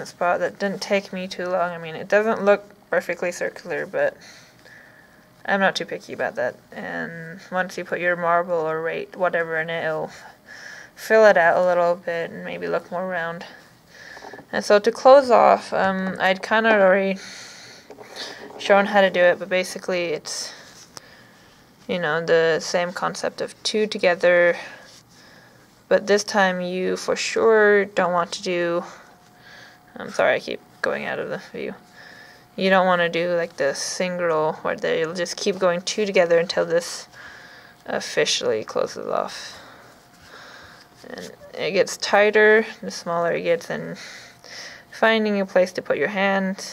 decent spot that didn't take me too long. I mean, it doesn't look perfectly circular, but I'm not too picky about that. And once you put your marble or rate, whatever in it, it'll fill it out a little bit and maybe look more round. And so to close off, I'd kind of already shown how to do it, but basically it's, you know, the same concept of two together, but this time you for sure don't want to do, I'm sorry I keep going out of the view, you don't want to do like the single where you'll just keep going two together until this officially closes off. And it gets tighter the smaller it gets, and finding a place to put your hand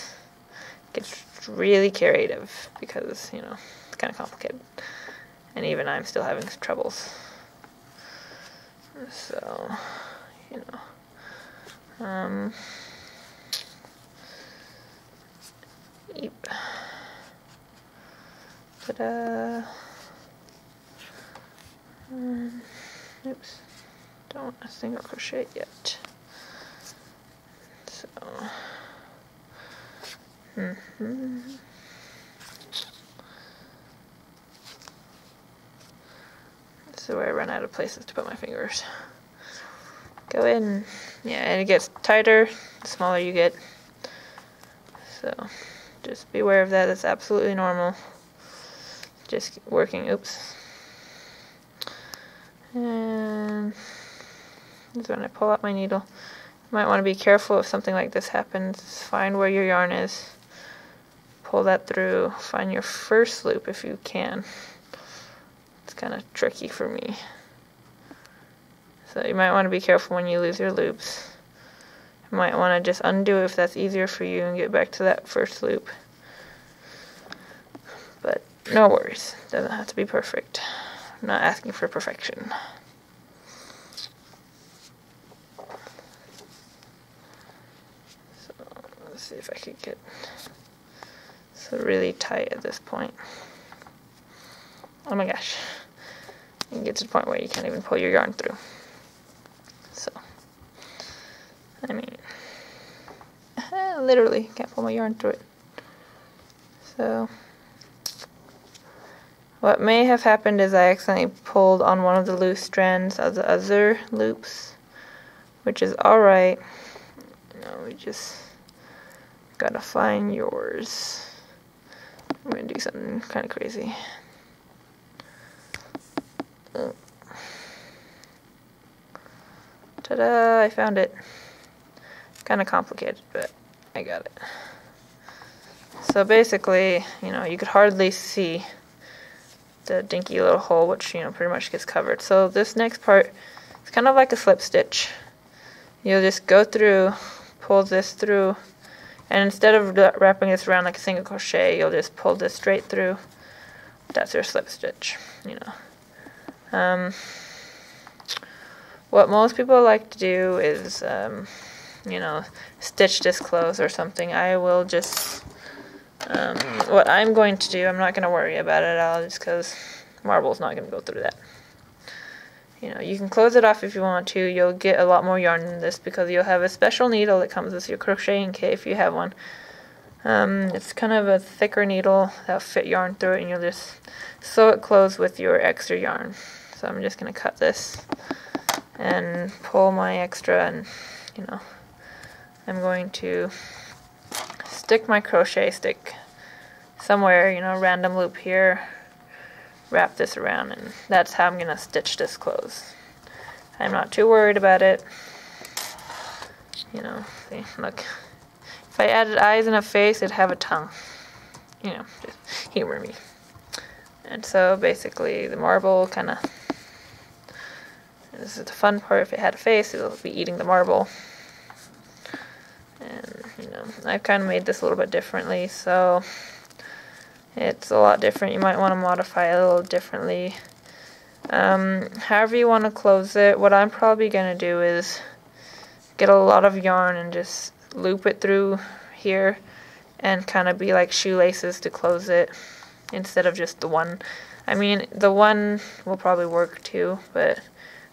gets really creative because, you know, it's kind of complicated. And even I'm still having some troubles. So, you know. Yep. Ta-da. Oops. Don't want a single crochet yet. So. This is where I run out of places to put my fingers. Go in. Yeah, and it gets tighter the smaller you get. So just be aware of that. It's absolutely normal. Just working. Oops. And this is when I pull out my needle. You might want to be careful if something like this happens. Find where your yarn is. Pull that through. Find your first loop if you can. It's kind of tricky for me. So you might want to be careful when you lose your loops. You might want to just undo it if that's easier for you and get back to that first loop. But no worries. Doesn't have to be perfect. I'm not asking for perfection. So let's see if I could get so really tight at this point. Oh my gosh. You can get to the point where you can't even pull your yarn through. So, I mean, literally can't pull my yarn through it. So, what may have happened is I accidentally pulled on one of the loose strands of the other loops, which is alright. Now we just gotta find yours. I'm gonna do something kind of crazy. Ta-da! I found it. Kind of complicated, but I got it. So basically, you know, you could hardly see the dinky little hole, which, you know, pretty much gets covered. So this next part is kind of like a slip stitch. You'll just go through, pull this through, and instead of wrapping this around like a single crochet, you'll just pull this straight through. That's your slip stitch, you know. What most people like to do is, you know, stitch this close or something. I will just, what I'm going to do, I'm not going to worry about it at all, just because marble's not going to go through that. You know, you can close it off if you want to. You'll get a lot more yarn than this because you'll have a special needle that comes with your crocheting kit if you have one. It's kind of a thicker needle that'll fit yarn through it, and you'll just sew it closed with your extra yarn. So I'm just going to cut this and pull my extra, and, you know, I'm going to stick my crochet stick somewhere, you know, random loop here, wrap this around, and that's how I'm going to stitch this close. I'm not too worried about it. You know, see, look. If I added eyes and a face, it'd have a tongue. You know, just humor me. And so basically the marble kind of, this is the fun part, if it had a face, it'll be eating the marble. And, you know, I've kind of made this a little bit differently, so it's a lot different. You might want to modify it a little differently. However you want to close it, what I'm probably going to do is get a lot of yarn and just loop it through here and kind of be like shoelaces to close it instead of just the one. I mean, the one will probably work too, but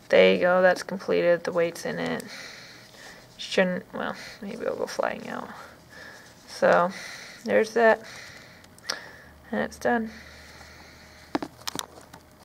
there you go, that's completed, the weight's in it. Shouldn't, well, maybe it'll go flying out. So, there's that. And it's done.